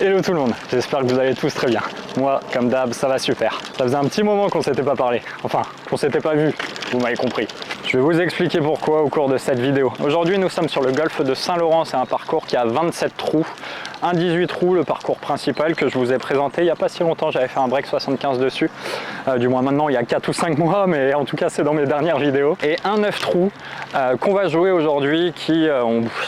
Hello tout le monde, j'espère que vous allez tous très bien. Moi, comme d'hab, ça va super. Ça faisait un petit moment qu'on s'était pas parlé, enfin, qu'on s'était pas vu, vous m'avez compris. Je vais vous expliquer pourquoi au cours de cette vidéo. Aujourd'hui, nous sommes sur le golfe de Saint-Laurent, c'est un parcours qui a 27 trous. Un 18 trous, le parcours principal que je vous ai présenté il n'y a pas si longtemps, j'avais fait un break 75 dessus. Du moins maintenant, il y a 4 ou 5 mois, mais en tout cas, c'est dans mes dernières vidéos. Et un 9 trous qu'on va jouer aujourd'hui qui,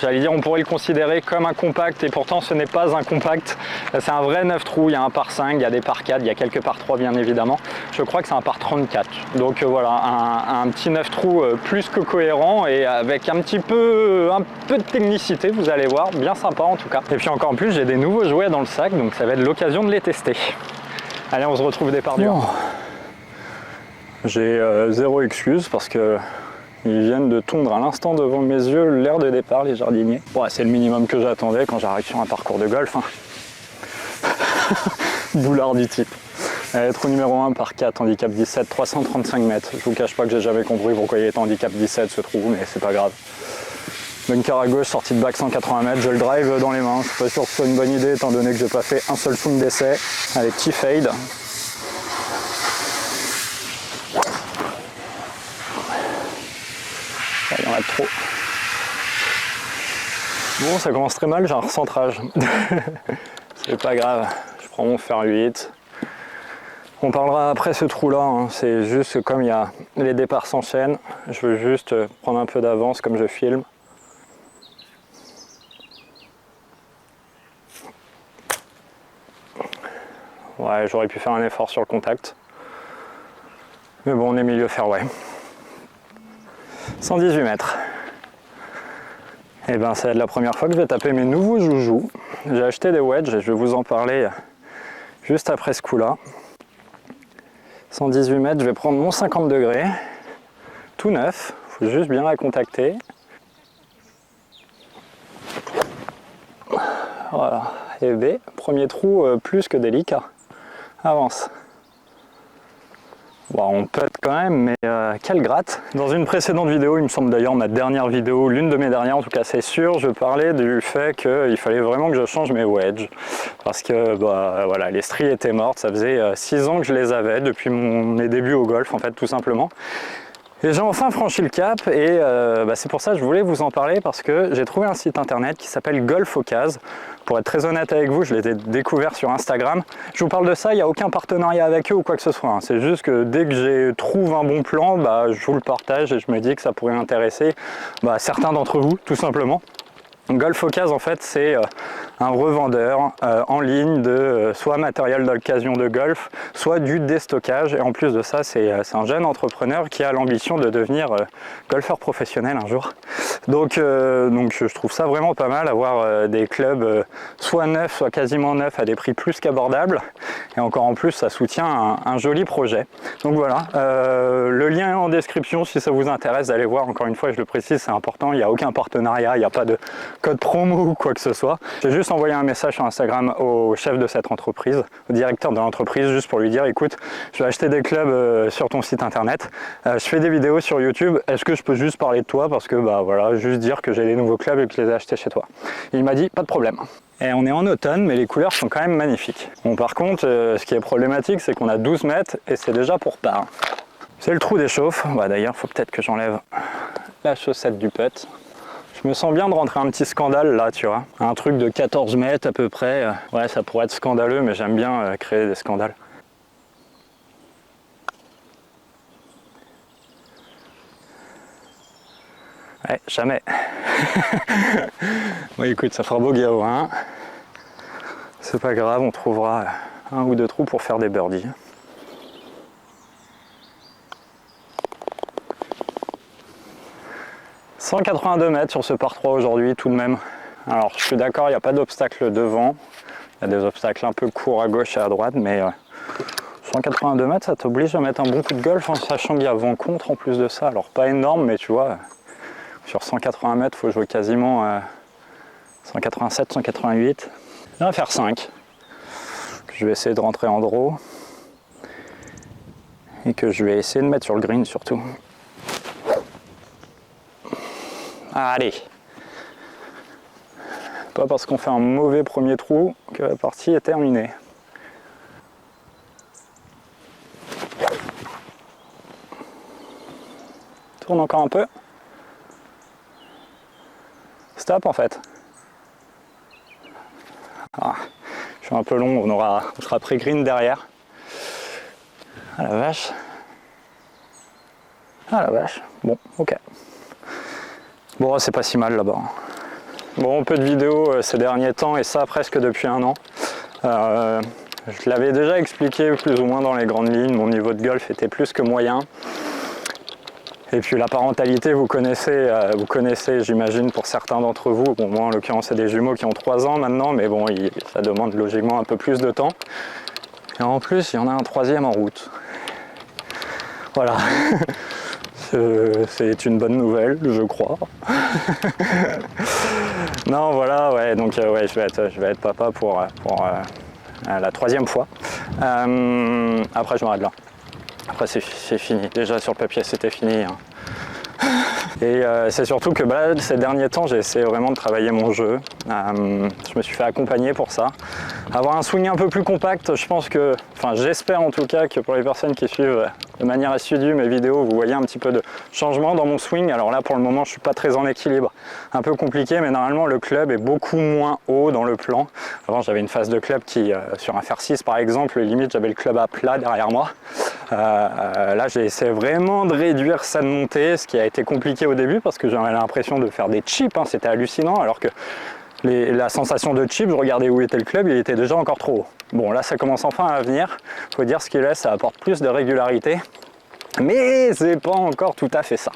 j'allais dire, on pourrait le considérer comme un compact, et pourtant ce n'est pas un compact. C'est un vrai 9 trous, il y a un par 5, il y a des par 4, il y a quelques par 3 bien évidemment. Je crois que c'est un par 34. Donc voilà, un petit 9 trous plus que cohérent et avec un peu de technicité, vous allez voir, bien sympa en tout cas. Et puis encore en plus, j'ai des nouveaux jouets dans le sac, donc ça va être l'occasion de les tester. Allez, on se retrouve départ dur. Bon. J'ai zéro excuse parce que ils viennent de tondre à l'instant devant mes yeux l'air de départ, les jardiniers. Bon, c'est le minimum que j'attendais quand j'arrive sur un parcours de golf. Hein. Boulard du type. Allez, trou numéro 1 par 4, handicap 17, 335 mètres. Je vous cache pas que j'ai jamais compris pourquoi il était handicap 17 ce trou, mais c'est pas grave. Bunker à gauche, sortie de bac 180 mètres, je le drive dans les mains. Je suis pas sûr que ce soit une bonne idée étant donné que j'ai pas fait un seul swing d'essai. Allez, petit fade. Il y en a trop. Bon, ça commence très mal, j'ai un recentrage. C'est pas grave, je prends mon fer 8. On parlera après ce trou là, hein. C'est juste que comme les départs s'enchaînent, je veux juste prendre un peu d'avance comme je filme. Ouais, j'aurais pu faire un effort sur le contact. Mais bon, on est milieu fairway. 118 mètres. Et ben, c'est la première fois que je vais taper mes nouveaux joujoux. J'ai acheté des wedges et je vais vous en parler juste après ce coup-là. 118 mètres, je vais prendre mon 50 degrés, tout neuf, il faut juste bien la contacter. Voilà, et B, premier trou plus que délicat, avance. Bon, on pète quand même, mais quelle gratte. Dans une précédente vidéo, il me semble d'ailleurs ma dernière vidéo, l'une de mes dernières en tout cas c'est sûr, je parlais du fait qu'il fallait vraiment que je change mes wedges. Parce que bah, voilà, les stries étaient mortes, ça faisait 6 ans que je les avais, depuis mes débuts au golf en fait tout simplement. Et j'ai enfin franchi le cap et c'est pour ça que je voulais vous en parler parce que j'ai trouvé un site internet qui s'appelle Golf Occasion. Pour être très honnête avec vous, je l'ai découvert sur Instagram. Je vous parle de ça, il n'y a aucun partenariat avec eux ou quoi que ce soit. Hein. C'est juste que dès que je trouve un bon plan, je vous le partage et je me dis que ça pourrait intéresser certains d'entre vous, tout simplement. Golf Occasion en fait c'est un revendeur en ligne de soit matériel d'occasion de golf, soit du déstockage, et en plus de ça c'est un jeune entrepreneur qui a l'ambition de devenir golfeur professionnel un jour. Donc je trouve ça vraiment pas mal, avoir des clubs soit neufs, soit quasiment neufs à des prix plus qu'abordables, et encore en plus ça soutient un joli projet. Donc voilà, le lien est en description si ça vous intéresse d'aller voir. Encore une fois je le précise, c'est important, il n'y a aucun partenariat, il n'y a pas de code promo ou quoi que ce soit. J'ai juste envoyé un message sur Instagram au chef de cette entreprise, au directeur de l'entreprise, juste pour lui dire écoute, je vais acheter des clubs sur ton site internet, je fais des vidéos sur YouTube, est-ce que je peux juste parler de toi parce que voilà, juste dire que j'ai des nouveaux clubs et que je les ai achetés chez toi. Et il m'a dit pas de problème. Et on est en automne, mais les couleurs sont quand même magnifiques. Bon, par contre, ce qui est problématique, c'est qu'on a 12 mètres et c'est déjà pour part. C'est le trou des chauffes. D'ailleurs, il faut peut-être que j'enlève la chaussette du putt. Je me sens bien de rentrer un petit scandale là, tu vois. Un truc de 14 mètres à peu près. Ouais, ça pourrait être scandaleux, mais j'aime bien créer des scandales. Ouais, jamais. Bon, écoute, ça fera beau gao, hein. C'est pas grave, on trouvera un ou deux trous pour faire des birdies. « 182 mètres sur ce par 3 aujourd'hui tout de même. Alors je suis d'accord, il n'y a pas d'obstacle devant. Il y a des obstacles un peu courts à gauche et à droite, mais 182 mètres ça t'oblige à mettre un bon coup de golf en sachant qu'il y a vent contre en plus de ça. Alors pas énorme, mais tu vois, sur 180 mètres il faut jouer quasiment 187, 188. On va faire 5. Je vais essayer de rentrer en draw. Et que je vais essayer de mettre sur le green surtout. Allez! Pas parce qu'on fait un mauvais premier trou que la partie est terminée. Tourne encore un peu. Stop en fait. Ah, je suis un peu long, on sera pré-green derrière. Ah la vache. Ah la vache. Bon, ok. Bon, c'est pas si mal là-bas. Bon, peu de vidéos ces derniers temps et ça presque depuis un an. Je l'avais déjà expliqué plus ou moins dans les grandes lignes, mon niveau de golf était plus que moyen. Et puis la parentalité, vous connaissez j'imagine pour certains d'entre vous, bon moi en l'occurrence c'est des jumeaux qui ont 3 ans maintenant, mais bon ça demande logiquement un peu plus de temps. Et en plus il y en a un troisième en route. Voilà. C'est une bonne nouvelle, je crois. Non, voilà, ouais, donc ouais, je vais être papa pour la 3e fois. Après, je m'arrête là. Après, c'est fini. Déjà, sur le papier, c'était fini. Hein. Et c'est surtout que ces derniers temps, j'ai essayé vraiment de travailler mon jeu. Je me suis fait accompagner pour ça. Avoir un swing un peu plus compact, je pense que, enfin j'espère en tout cas que pour les personnes qui suivent de manière assidue mes vidéos, vous voyez un petit peu de changement dans mon swing. Alors là, pour le moment, je suis pas très en équilibre. Un peu compliqué, mais normalement, le club est beaucoup moins haut dans le plan. Avant, j'avais une face de club qui, sur un fer 6 par exemple, limite, j'avais le club à plat derrière moi. Là, j'ai essayé vraiment de réduire sa montée, ce qui a été compliqué au début parce que j'avais l'impression de faire des chips, hein, c'était hallucinant, alors que la sensation de chip, je regardais où était le club, il était déjà encore trop haut. Bon, là, ça commence enfin à venir. Il faut dire ce qu'il est, ça apporte plus de régularité, mais c'est pas encore tout à fait ça.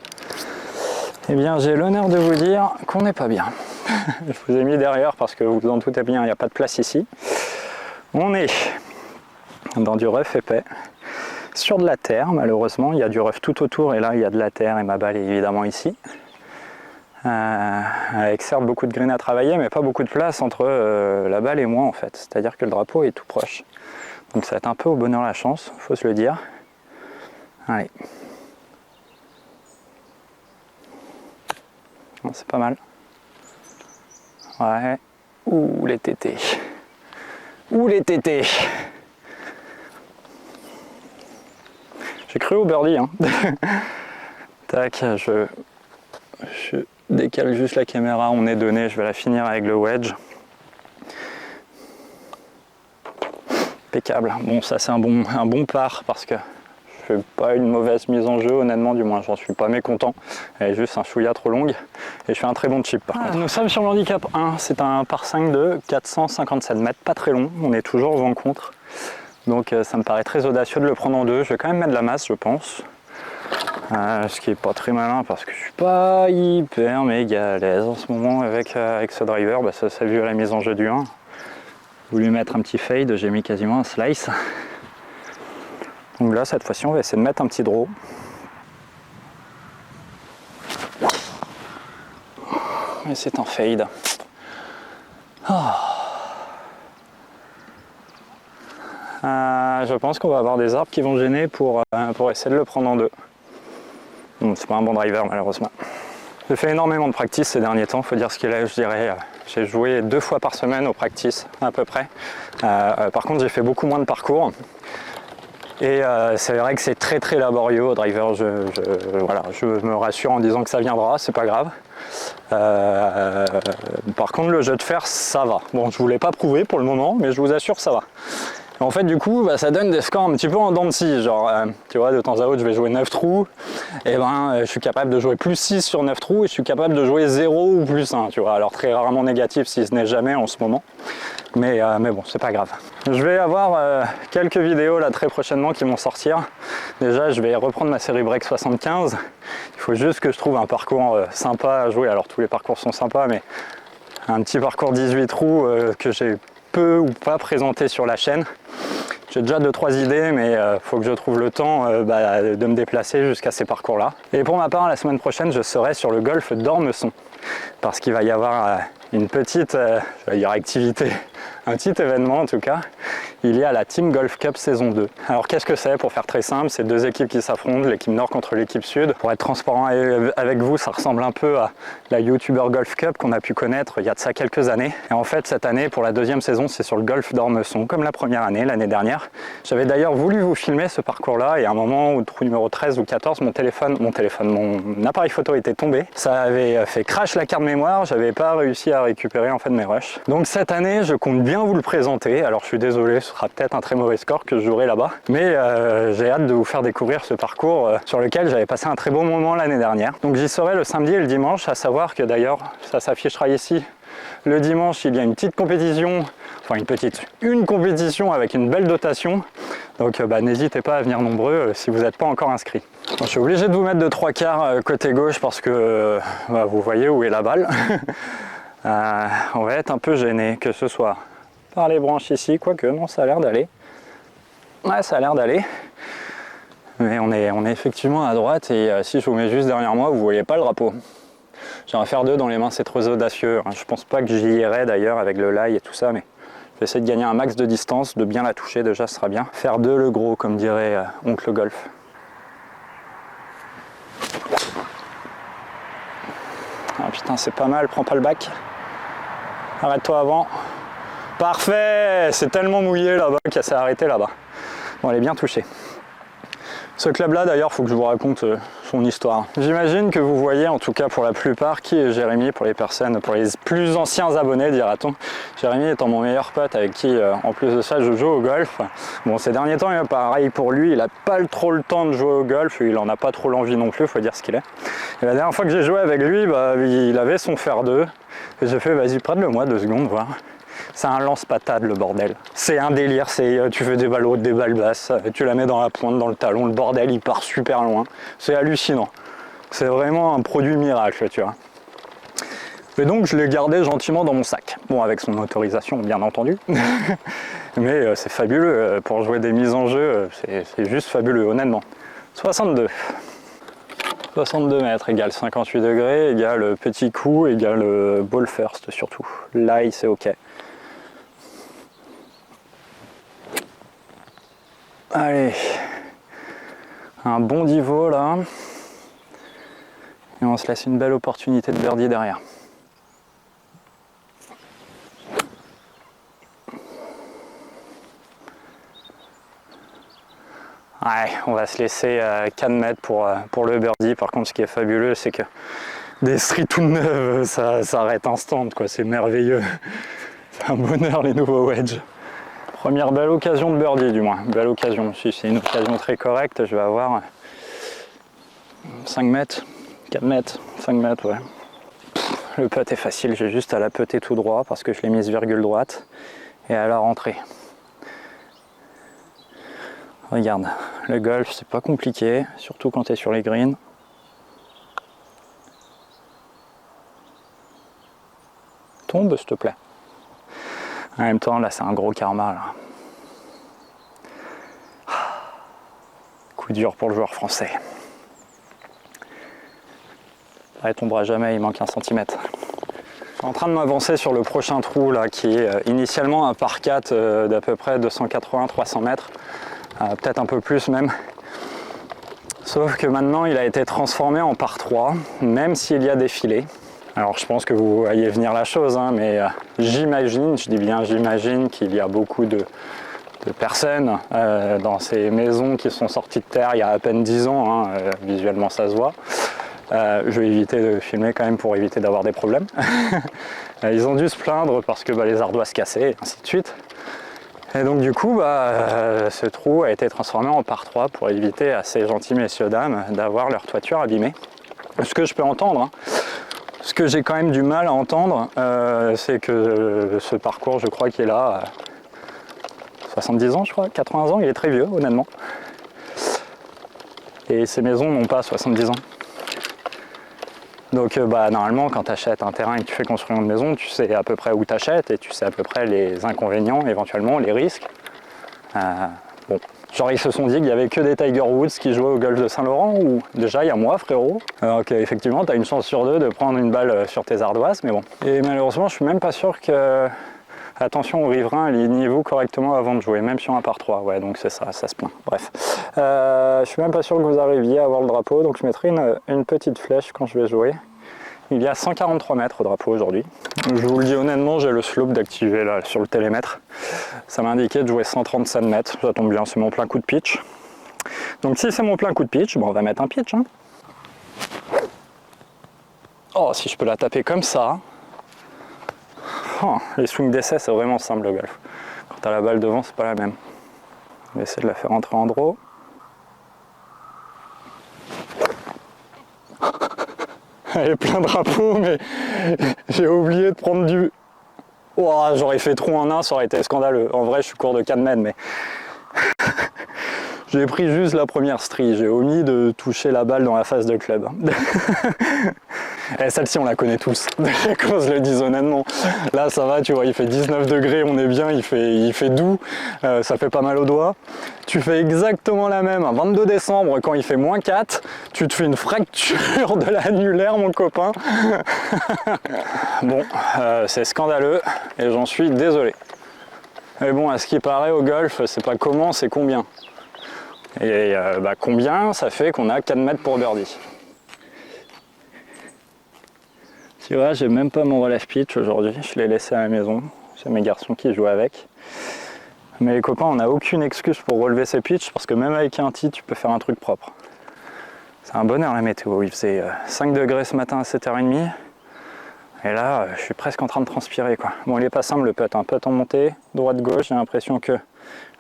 Eh bien, j'ai l'honneur de vous dire qu'on n'est pas bien. Je vous ai mis derrière parce que vous vous en doutez bien, il n'y a pas de place ici. On est dans du rough épais. Sur de la terre, malheureusement, il y a du rough tout autour et là il y a de la terre et ma balle est évidemment ici. Avec certes beaucoup de green à travailler, mais pas beaucoup de place entre la balle et moi en fait. C'est-à-dire que le drapeau est tout proche. Donc ça va être un peu au bonheur la chance, faut se le dire. Allez. C'est pas mal. Ouais. Ouh les tétés. Ouh les tétés. J'ai cru au birdie, hein. Tac, je décale juste la caméra, on est donné, je vais la finir avec le wedge. Impeccable. Bon, ça c'est un bon par parce que je fais pas une mauvaise mise en jeu, honnêtement, du moins j'en suis pas mécontent. Elle est juste un chouïa trop longue et je fais un très bon chip par contre. Nous sommes sur le handicap 1, c'est un par 5 de 457 mètres, pas très long, on est toujours vent contre. Donc ça me paraît très audacieux de le prendre en deux. Je vais quand même mettre de la masse, je pense. Ce qui est pas très malin parce que je suis pas hyper méga à l'aise en ce moment avec ce driver. Bah, ça s'est vu à la mise en jeu du 1. J'ai voulu mettre un petit fade, j'ai mis quasiment un slice. Donc là, cette fois-ci, on va essayer de mettre un petit draw. Et c'est un fade. Oh. Je pense qu'on va avoir des arbres qui vont gêner pour essayer de le prendre en deux. Bon, c'est pas un bon driver malheureusement. J'ai fait énormément de practice ces derniers temps, faut dire ce qu'il est, je dirais. J'ai joué 2 fois par semaine au practice à peu près. Par contre j'ai fait beaucoup moins de parcours. Et c'est vrai que c'est très très laborieux au driver, voilà, je me rassure en disant que ça viendra, c'est pas grave. Par contre le jeu de fer ça va. Bon, je vous l'ai pas prouvé pour le moment, mais je vous assure ça va. En fait du coup ça donne des scores un petit peu en dents de scie, genre tu vois de temps à autre je vais jouer 9 trous et je suis capable de jouer plus 6 sur 9 trous et je suis capable de jouer 0 ou plus 1 tu vois, alors très rarement négatif si ce n'est jamais en ce moment, mais bon c'est pas grave. Je vais avoir quelques vidéos là très prochainement qui vont sortir. Déjà je vais reprendre ma série break 75, il faut juste que je trouve un parcours sympa à jouer, alors tous les parcours sont sympas mais un petit parcours 18 trous que j'ai peu ou pas présenté sur la chaîne. J'ai déjà 2-3 idées, mais faut que je trouve le temps de me déplacer jusqu'à ces parcours-là. Et pour ma part, la semaine prochaine, je serai sur le golfe d'Ormesson, parce qu'il va y avoir une petite je vais dire activité, un petit événement en tout cas. Il y a la Team Golf Cup saison 2. Alors qu'est-ce que c'est? Pour faire très simple, c'est deux équipes qui s'affrontent, l'équipe nord contre l'équipe sud. Pour être transparent avec vous, ça ressemble un peu à la YouTuber Golf Cup qu'on a pu connaître il y a de ça quelques années. Et en fait, cette année, pour la deuxième saison, c'est sur le golf d'Ormesson, comme la première année, l'année dernière. J'avais d'ailleurs voulu vous filmer ce parcours-là, et à un moment, au trou numéro 13 ou 14, mon appareil photo était tombé. Ça avait fait crash la carte mémoire, j'avais pas réussi à récupérer en fait mes rushs. Donc cette année, je compte bien vous le présenter. Alors je suis désolé, ce sera peut-être un très mauvais score que je jouerai là-bas, mais j'ai hâte de vous faire découvrir ce parcours sur lequel j'avais passé un très bon moment l'année dernière. Donc j'y serai le samedi et le dimanche, à savoir que d'ailleurs ça s'affichera ici. Le dimanche, il y a une petite compétition, enfin une compétition avec une belle dotation. Donc n'hésitez pas à venir nombreux si vous n'êtes pas encore inscrit. Bon, je suis obligé de vous mettre de 3/4 côté gauche parce que vous voyez où est la balle. On va être un peu gêné, que ce soit par les branches ici, quoique non, ça a l'air d'aller. Ouais, ça a l'air d'aller. Mais on est effectivement à droite et si je vous mets juste derrière moi, vous voyez pas le drapeau. J'aimerais faire 2 dans les mains, c'est trop audacieux. Je pense pas que j'y irai d'ailleurs avec le lie et tout ça, mais je vais essayer de gagner un max de distance, de bien la toucher déjà, ce sera bien. Faire 2 le gros, comme dirait Oncle Golf. Ah putain, c'est pas mal, prends pas le bac. Arrête-toi avant. Parfait, c'est tellement mouillé là-bas qu'elle s'est arrêtée là-bas. Bon, elle est bien touchée. Ce club-là, d'ailleurs, il faut que je vous raconte son histoire. J'imagine que vous voyez, en tout cas pour la plupart, qui est Jérémy, pour les plus anciens abonnés, dira-t-on. Jérémy étant mon meilleur pote avec qui, en plus de ça, je joue au golf. Bon, ces derniers temps, pareil pour lui, il n'a pas trop le temps de jouer au golf, il n'en a pas trop l'envie non plus, il faut dire ce qu'il est. Et la dernière fois que j'ai joué avec lui, il avait son fer 2, et j'ai fait, vas-y, prête-le-moi 2 secondes, voir. C'est un lance-patate le bordel. C'est un délire, tu fais des balles hautes, des balles basses, tu la mets dans la pointe, dans le talon, le bordel il part super loin. C'est hallucinant. C'est vraiment un produit miracle, tu vois. Et donc je l'ai gardé gentiment dans mon sac. Bon, avec son autorisation bien entendu. Mais c'est fabuleux, pour jouer des mises en jeu, c'est juste fabuleux, honnêtement. 62. 62 mètres égale 58 degrés, égale petit coup, égale ball first surtout. Là, c'est ok. Allez, un bon niveau là, et on se laisse une belle opportunité de birdie derrière. Ouais, on va se laisser 4 mètres pour le birdie. Par contre, ce qui est fabuleux, c'est que des streets tout neuves, ça arrête instant, quoi. C'est merveilleux. C'est un bonheur les nouveaux wedges. Première belle occasion de birdie du moins, belle occasion, si c'est une occasion très correcte, je vais avoir 5 mètres, 4 mètres, 5 mètres, ouais. Le putt est facile, j'ai juste à la putter tout droit parce que je l'ai mise virgule droite et à la rentrée. Regarde, le golf c'est pas compliqué, surtout quand tu es sur les greens. Tombe s'il te plaît. En même temps, là, c'est un gros karma. Là. Coup dur pour le joueur français. Là, il tombera jamais, il manque 1 centimètre. Je suis en train de m'avancer sur le prochain trou, là, qui est initialement un par 4 d'à peu près 280-300 mètres. Peut-être un peu plus même. Sauf que maintenant, il a été transformé en par 3, même s'il y a des filets. Alors je pense que vous voyez venir la chose, hein, mais j'imagine, je dis bien j'imagine qu'il y a beaucoup de personnes dans ces maisons qui sont sorties de terre il y a à peine 10 ans, hein, visuellement ça se voit. Je vais éviter de filmer quand même pour éviter d'avoir des problèmes. Ils ont dû se plaindre parce que les ardoises cassaient et ainsi de suite. Et donc du coup, ce trou a été transformé en par 3 pour éviter à ces gentils messieurs dames d'avoir leur toiture abîmée. Ce que je peux entendre, hein. Ce que j'ai quand même du mal à entendre, c'est que ce parcours, je crois qu'il est là, 70 ans, je crois, 80 ans, il est très vieux, honnêtement. Et ces maisons n'ont pas 70 ans. Donc normalement, quand tu achètes un terrain et que tu fais construire une maison, tu sais à peu près où tu achètes et tu sais à peu près les inconvénients, éventuellement, les risques. Bon, Genre ils se sont dit qu'il y avait que des Tiger Woods qui jouaient au golf de Saint-Laurent, ou déjà il y a moi frérot. Alors qu'effectivement tu as une chance sur deux de prendre une balle sur tes ardoises, mais bon. Et malheureusement je suis même pas sûr que... Attention aux riverains, alignez-vous correctement avant de jouer, même sur un par 3, ouais donc c'est ça, ça se plaint, bref. Je suis même pas sûr que vous arriviez à avoir le drapeau, donc je mettrai une petite flèche quand je vais jouer. Il y a 143 mètres au drapeau aujourd'hui. Je vous le dis honnêtement, j'ai le slope d'activer là sur le télémètre. Ça m'a indiqué de jouer 137 mètres, ça tombe bien, c'est mon plein coup de pitch. Donc si c'est mon plein coup de pitch, bon, on va mettre un pitch. Hein. Oh, si je peux la taper comme ça. Oh, les swings d'essai, c'est vraiment simple le golf. Quand tu as la balle devant, c'est pas la même. On va essayer de la faire entrer en draw. Elle est plein de drapeaux, mais j'ai oublié de prendre du... Oh, j'aurais fait trou en un, ça aurait été scandaleux. En vrai, je suis court de 4 mètres, mais... J'ai pris juste la première strie, j'ai omis de toucher la balle dans la face de club. Et celle-ci, on la connaît tous, qu'on se le dise honnêtement. Là, ça va, tu vois, il fait 19 degrés, on est bien, il fait doux, ça fait pas mal aux doigts. Tu fais exactement la même, un 22 décembre, quand il fait -4, tu te fais une fracture de l'annulaire, mon copain. Bon, c'est scandaleux, et j'en suis désolé. Mais bon, à ce qui paraît au golf, c'est pas comment, c'est combien. Et combien, ça fait qu'on a 4 mètres pour birdie. Tu vois, j'ai même pas mon relève pitch aujourd'hui, je l'ai laissé à la maison. C'est mes garçons qui jouent avec. Mais les copains, on n'a aucune excuse pour relever ses pitchs parce que même avec un tee, tu peux faire un truc propre. C'est un bonheur la météo, il faisait 5 degrés ce matin à 7h30. Et là, je suis presque en train de transpirer quoi. Bon, il est pas simple le putt, un putt en montée, droite-gauche, j'ai l'impression que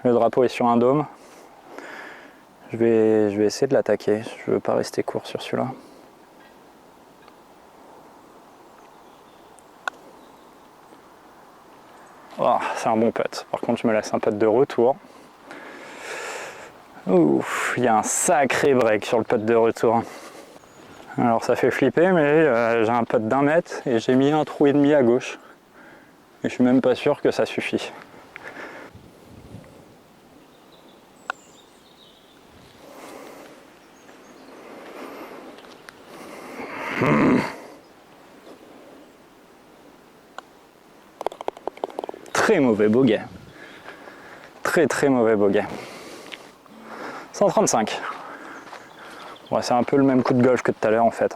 le drapeau est sur un dôme. Je vais essayer de l'attaquer, je veux pas rester court sur celui-là. Oh, c'est un bon putt. Par contre, je me laisse un putt de retour. Ouf, il y a un sacré break sur le putt de retour. Alors ça fait flipper, mais j'ai un putt d'1 mètre et j'ai mis un trou et demi à gauche. Et je suis même pas sûr que ça suffit. Très mauvais bogey. Très mauvais bogey. 135. Ouais, c'est un peu le même coup de golf que tout à l'heure en fait.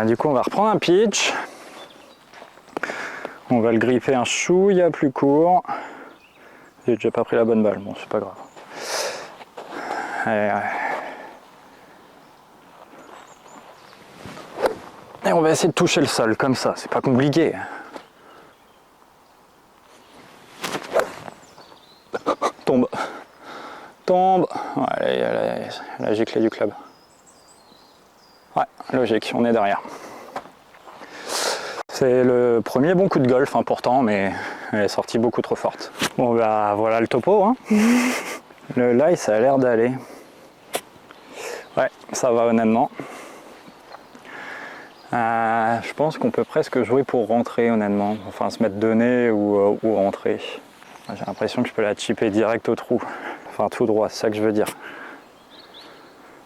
Du coup on va reprendre un pitch. On va le gripper un chouïa plus court. J'ai déjà pas pris la bonne balle, bon c'est pas grave. Allez, ouais. Et on va essayer de toucher le sol comme ça, c'est pas compliqué. Tombe. Tombe. Ouais, la giclée du club. Ouais, logique, on est derrière. C'est le premier bon coup de golf important, mais elle est sortie beaucoup trop forte. Bon bah voilà le topo. Hein. Le lie, ça a l'air d'aller. Ouais, ça va honnêtement. Je pense qu'on peut presque jouer pour rentrer honnêtement. Enfin se mettre de nez ou rentrer. J'ai l'impression que je peux la chipper direct au trou. Enfin tout droit, c'est ça que je veux dire.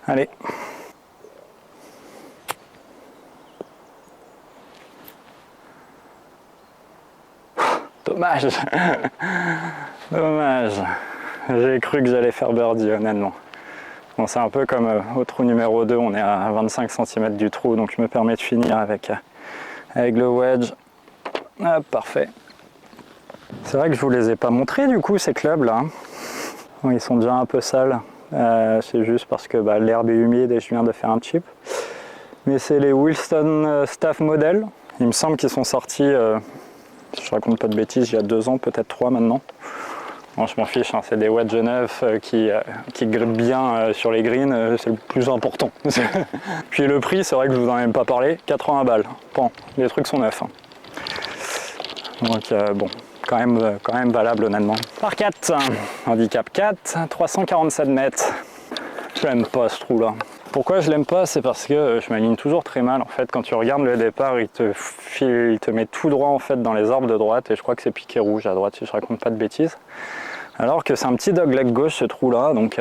Allez. Dommage. Dommage. J'ai cru que j'allais faire birdie honnêtement. Bon, c'est un peu comme au trou numéro 2, on est à 25 cm du trou, donc je me permets de finir avec le wedge. Hop, parfait. C'est vrai que je vous les ai pas montrés du coup ces clubs là. Bon, ils sont déjà un peu sales, c'est juste parce que l'herbe est humide et je viens de faire un chip. Mais c'est les Wilson Staff Model. Il me semble qu'ils sont sortis, si je raconte pas de bêtises, il y a 2 ans, peut-être 3 maintenant. Bon, je m'en fiche, hein, c'est des wedges neufs qui grippent bien sur les greens, c'est le plus important. Puis le prix, c'est vrai que je vous en ai même pas parlé, 80 balles. Bon, les trucs sont neufs. Hein. Donc bon, quand même valable honnêtement. Par 4, handicap 4, 347 mètres. Je l'aime pas ce trou là. Pourquoi je l'aime pas? C'est parce que je m'aligne toujours très mal en fait. Quand tu regardes le départ, il te met tout droit en fait dans les arbres de droite et je crois que c'est piqué rouge à droite si je raconte pas de bêtises. Alors que c'est un petit dogleg gauche ce trou là, donc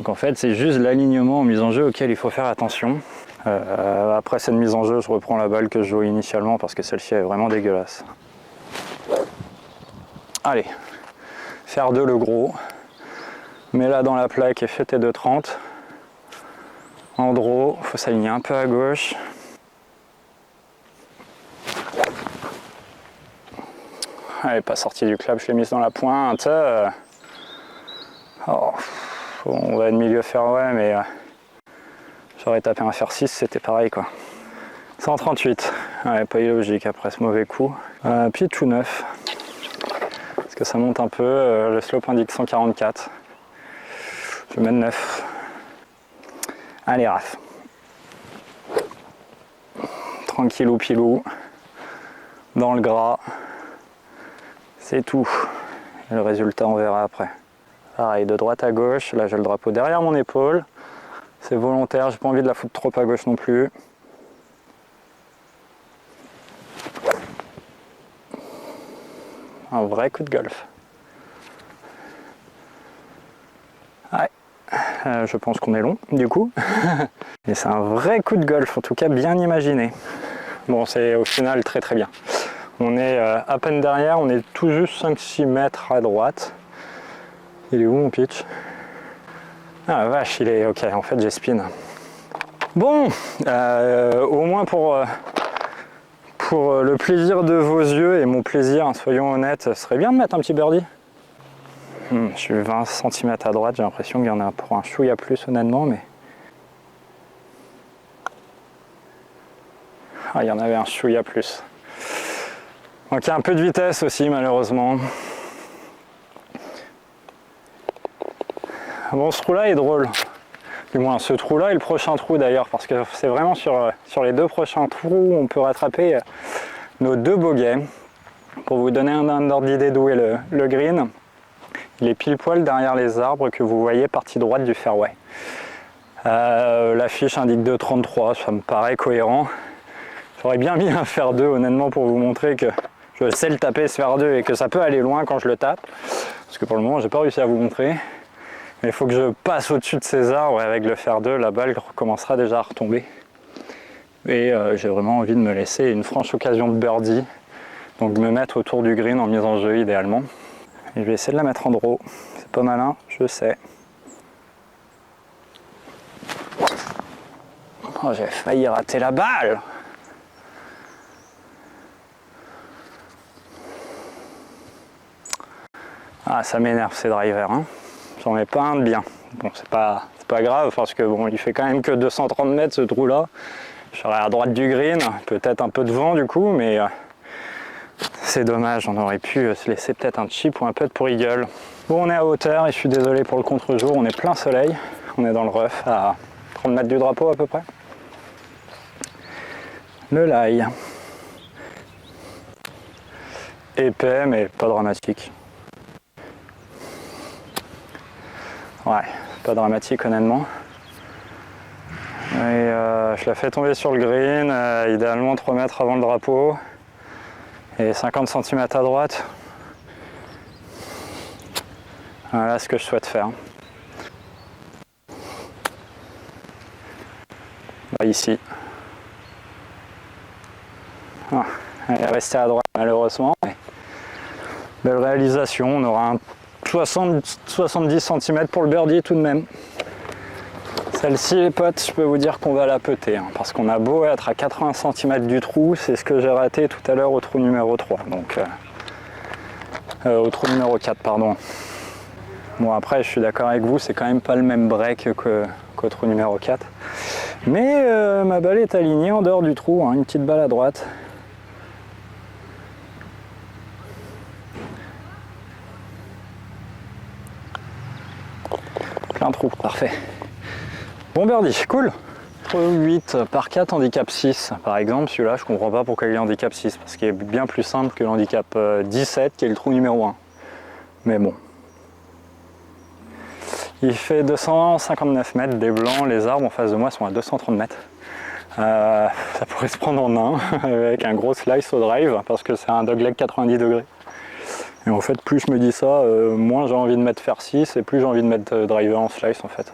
en fait c'est juste l'alignement en mise en jeu auquel il faut faire attention. Après cette mise en jeu, je reprends la balle que je jouais initialement parce que celle-ci est vraiment dégueulasse. Allez, faire 2 le gros, mets-la dans la plaque et fais tes 2,30. En draw, il faut s'aligner un peu à gauche. Elle n'est pas sortie du club, je l'ai mise dans la pointe. Oh, on va être milieu fairway, mais j'aurais tapé un fer 6, c'était pareil quoi. 138, ouais, pas illogique après ce mauvais coup. Pitch ou 9, parce que ça monte un peu, le slope indique 144. Je vais mettre 9. Allez Raph. Tranquillou pilou, dans le gras. C'est tout. Et le résultat on verra après. Pareil, de droite à gauche, là j'ai le drapeau derrière mon épaule. C'est volontaire, j'ai pas envie de la foutre trop à gauche non plus. Un vrai coup de golf. Ouais, je pense qu'on est long du coup. Et c'est un vrai coup de golf, en tout cas bien imaginé. Bon, c'est au final très très bien. On est à peine derrière, on est tout juste 5-6 mètres à droite. Il est où mon pitch? Ah la vache, il est ok, en fait j'ai spin. Bon, au moins pour le plaisir de vos yeux et mon plaisir, soyons honnêtes, ce serait bien de mettre un petit birdie. Je suis 20 cm à droite, j'ai l'impression qu'il y en a pour un chouïa plus honnêtement, mais... Ah, il y en avait un chouïa plus. Donc il y a un peu de vitesse aussi malheureusement. Bon, ce trou là est drôle. Du moins ce trou là et le prochain trou d'ailleurs, parce que c'est vraiment sur les 2 prochains trous où on peut rattraper nos 2 bogeys. Pour vous donner un ordre d'idée d'où est le green, il est pile poil derrière les arbres que vous voyez partie droite du fairway. L'affiche indique 2,33, ça me paraît cohérent. J'aurais bien mis un fer 2 honnêtement pour vous montrer que je sais le taper ce fer 2 et que ça peut aller loin quand je le tape. Parce que pour le moment j'ai pas réussi à vous montrer. Mais il faut que je passe au-dessus de ces arbres et avec le fer 2, la balle commencera déjà à retomber. Et j'ai vraiment envie de me laisser une franche occasion de birdie. Donc de me mettre autour du green en mise en jeu idéalement. Et je vais essayer de la mettre en draw. C'est pas malin, je sais. Oh, j'ai failli rater la balle! Ah, ça m'énerve ces drivers, hein. J'en mets pas un de bien. Bon, c'est pas grave parce que bon, il fait quand même que 230 mètres ce trou là. Je serai à droite du green, peut-être un peu de vent du coup, mais c'est dommage, on aurait pu se laisser peut-être un chip ou un putt pour eagle. Bon, on est à hauteur et je suis désolé pour le contre-jour, on est plein soleil, on est dans le rough à 30 mètres du drapeau à peu près. Le lie. Épais mais pas dramatique. Ouais, pas dramatique honnêtement. Et je la fais tomber sur le green, idéalement 3 mètres avant le drapeau. Et 50 cm à droite. Voilà ce que je souhaite faire. Bah, ici. Ah, elle est restée à droite malheureusement. Mais belle réalisation, on aura un 70 cm pour le birdie tout de même. Celle-ci les potes, je peux vous dire qu'on va la peter, hein, parce qu'on a beau être à 80 cm du trou, c'est ce que j'ai raté tout à l'heure au trou numéro 3, donc au trou numéro 4 pardon. Bon après je suis d'accord avec vous, c'est quand même pas le même break qu'au trou numéro 4. Mais ma balle est alignée en dehors du trou, hein, une petite balle à droite. Plein trou, parfait. Bon birdie, cool. 8 par 4, handicap 6 par exemple, celui-là je comprends pas pourquoi il est handicap 6, parce qu'il est bien plus simple que l'handicap 17 qui est le trou numéro 1. Mais bon. Il fait 259 mètres des blancs, les arbres en face de moi sont à 230 mètres. Ça pourrait se prendre en un avec un gros slice au drive parce que c'est un dogleg 90 degrés. Et en fait, plus je me dis ça, moins j'ai envie de mettre fer 6 et plus j'ai envie de mettre driver en slice en fait.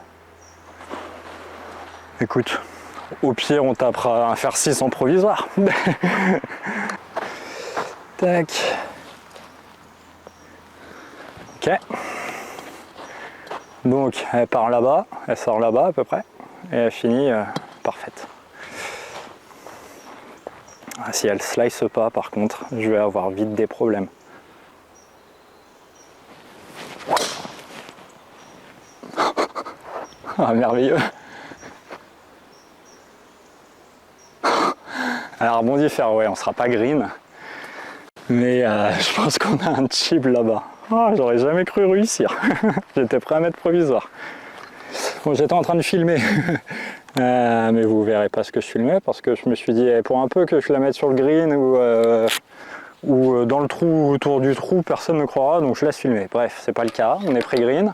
Écoute, au pire on tapera un fer 6 en provisoire. Tac. Ok. Donc elle part là-bas, elle sort là-bas à peu près, et elle finit parfaite. Ah, si elle slice pas par contre, je vais avoir vite des problèmes. Ah, merveilleux. Alors rebondi faire, ouais, on sera pas green, mais je pense qu'on a un chip là-bas. Oh, j'aurais jamais cru réussir. J'étais prêt à mettre provisoire. Bon, j'étais en train de filmer, mais vous verrez pas ce que je filmais parce que je me suis dit, pour un peu que je la mette sur le green ou dans le trou, autour du trou, personne ne me croira, donc je laisse filmer. Bref, c'est pas le cas, on est pré-green.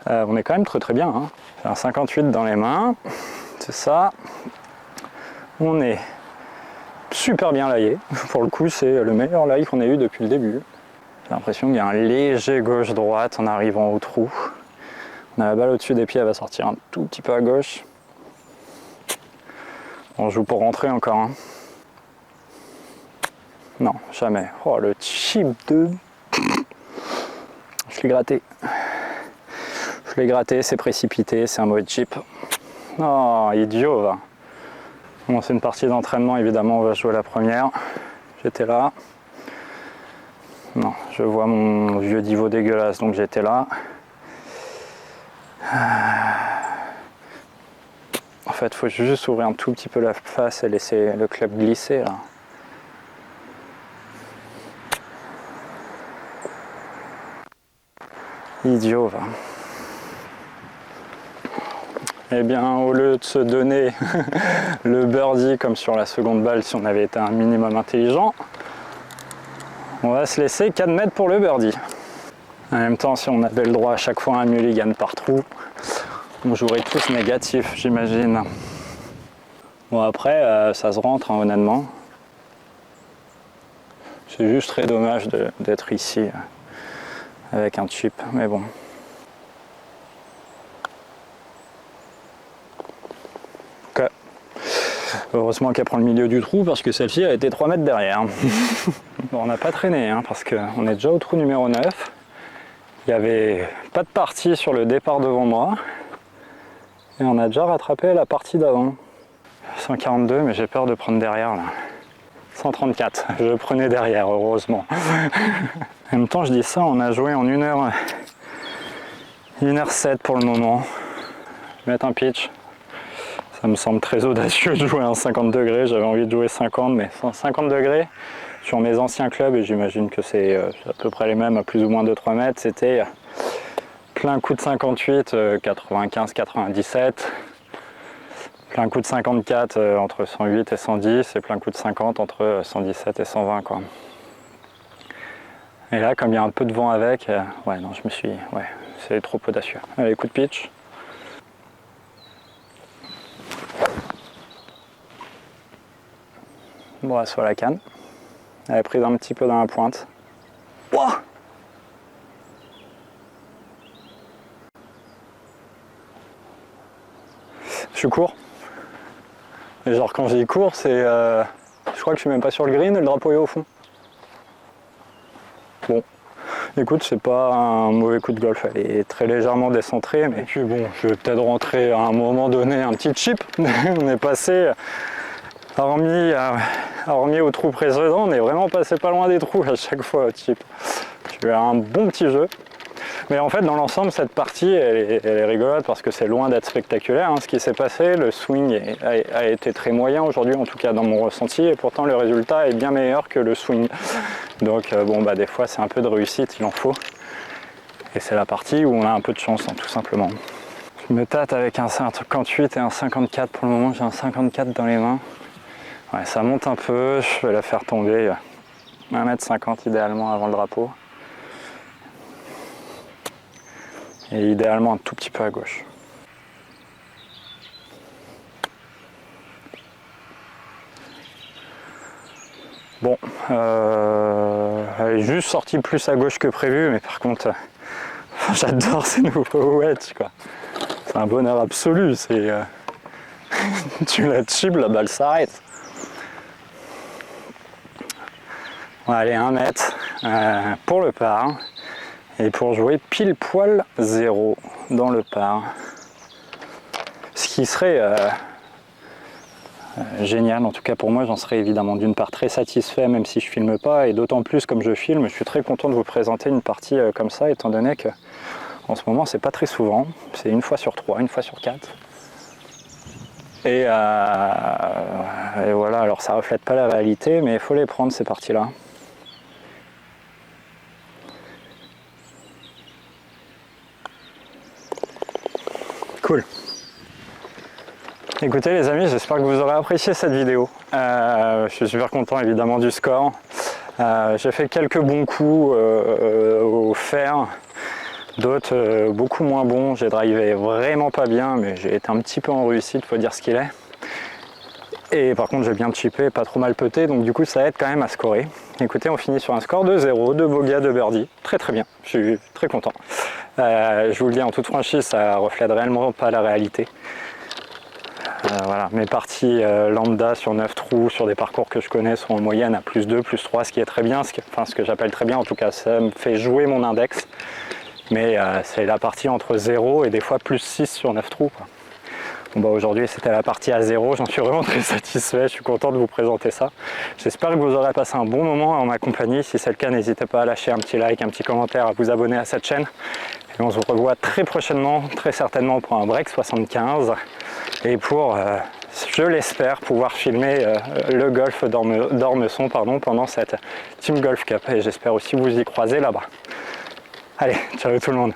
On est quand même très bien. Hein. J'ai un 58 dans les mains, c'est ça. On est super bien layé. Pour le coup, c'est le meilleur lay qu'on ait eu depuis le début. J'ai l'impression qu'il y a un léger gauche-droite en arrivant au trou. On a la balle au-dessus des pieds, elle va sortir un tout petit peu à gauche. On joue pour rentrer encore. Hein. Non, jamais. Oh, le chip de... Je l'ai gratté. Je l'ai gratté, c'est précipité, c'est un mauvais chip. Oh, idiot, va. Bon, c'est une partie d'entraînement, évidemment, on va jouer la première. J'étais là. Non, je vois mon vieux Divo dégueulasse, donc j'étais là. En fait, il faut juste ouvrir un tout petit peu la face et laisser le club glisser, là. Idiot, va. Eh bien, au lieu de se donner le birdie comme sur la seconde balle, si on avait été un minimum intelligent, on va se laisser 4 mètres pour le birdie. En même temps, si on avait le droit à chaque fois à un mulligan par trou, on jouerait tous négatifs, j'imagine. Bon, après, ça se rentre, hein, honnêtement. C'est juste très dommage d'être ici avec un chip, mais bon. Ok. Heureusement qu'elle prend le milieu du trou parce que celle-ci a été 3 mètres derrière. Bon, on n'a pas traîné hein, parce qu'on est déjà au trou numéro 9. Il n'y avait pas de partie sur le départ devant moi. Et on a déjà rattrapé la partie d'avant. 142, mais j'ai peur de prendre derrière là. 134, je prenais derrière, heureusement. En même temps, je dis ça, on a joué en 1h07 pour le moment. Mettre un pitch. Ça me semble très audacieux de jouer à 50 degrés. J'avais envie de jouer 50, mais 50 degrés sur mes anciens clubs, et j'imagine que c'est à peu près les mêmes, à plus ou moins 2-3 mètres. C'était plein coup de 58, 95-97. Plein coup de 54 entre 108 et 110, et plein coup de 50 entre 117 et 120, quoi. Et là, comme il y a un peu de vent avec, ouais, non, je me suis... Ouais, c'est trop audacieux. Allez, coup de pitch. Bon, sur la canne. Elle est prise un petit peu dans la pointe. Ouah! Je suis court. Et genre quand je dis court, c'est... je crois que je suis même pas sur le green et le drapeau est au fond. Bon, écoute, c'est pas un mauvais coup de golf, elle est très légèrement décentrée, mais puis bon, je vais peut-être rentrer à un moment donné un petit chip. On est passé, hormis au trou précédent, on est vraiment passé pas loin des trous à chaque fois au chip. J'ai eu un bon petit jeu. Mais en fait, dans l'ensemble, cette partie, elle est rigolote parce que c'est loin d'être spectaculaire. Hein, ce qui s'est passé, le swing a été très moyen aujourd'hui, en tout cas dans mon ressenti, et pourtant le résultat est bien meilleur que le swing. Donc bon, bah, des fois, c'est un peu de réussite, il en faut. Et c'est la partie où on a un peu de chance, hein, tout simplement. Je me tâte avec un 58 et un 54 pour le moment. J'ai un 54 dans les mains. Ouais, ça monte un peu, je vais la faire tomber 1m50 idéalement avant le drapeau. Et idéalement un tout petit peu à gauche. Bon, elle est juste sortie plus à gauche que prévu, mais par contre, j'adore ces nouveaux wedges, quoi. C'est un bonheur absolu, c'est... tu la chip, la balle s'arrête. On va aller 1 mètre pour le par, et pour jouer pile poil 0 dans le par. Ce qui serait génial, en tout cas pour moi, j'en serais évidemment d'une part très satisfait, même si je filme pas, et d'autant plus comme je filme, je suis très content de vous présenter une partie comme ça, étant donné que en ce moment c'est pas très souvent, c'est 1 fois sur 3, 1 fois sur 4. Et voilà, alors ça reflète pas la réalité, mais il faut les prendre ces parties-là. Cool. Écoutez les amis, j'espère que vous aurez apprécié cette vidéo. Je suis super content évidemment du score. J'ai fait quelques bons coups au fer, d'autres beaucoup moins bons. J'ai drivé vraiment pas bien, mais j'ai été un petit peu en réussite, faut dire ce qu'il est. Et par contre j'ai bien chippé, pas trop mal peté, donc du coup ça aide quand même à scorer. Écoutez, on finit sur un score de 0, 2 bogeys, 2 birdies. Très très bien, je suis très content. Je vous le dis en toute franchise, ça reflète réellement pas la réalité. Voilà, mes parties lambda sur 9 trous, sur des parcours que je connais, sont en moyenne à +2, +3, ce qui est très bien, ce que j'appelle très bien, en tout cas ça me fait jouer mon index. Mais c'est la partie entre 0 et des fois +6 sur 9 trous, quoi. Bon bah aujourd'hui c'était la partie à 0, j'en suis vraiment très satisfait, je suis content de vous présenter ça. J'espère que vous aurez passé un bon moment en ma compagnie. Si c'est le cas, n'hésitez pas à lâcher un petit like, un petit commentaire, à vous abonner à cette chaîne. Et on se revoit très prochainement, très certainement pour un break 75. Et pour, je l'espère, pouvoir filmer le golf d'Ormesson pendant cette Team Golf Cup. Et j'espère aussi vous y croiser là-bas. Allez, ciao tout le monde.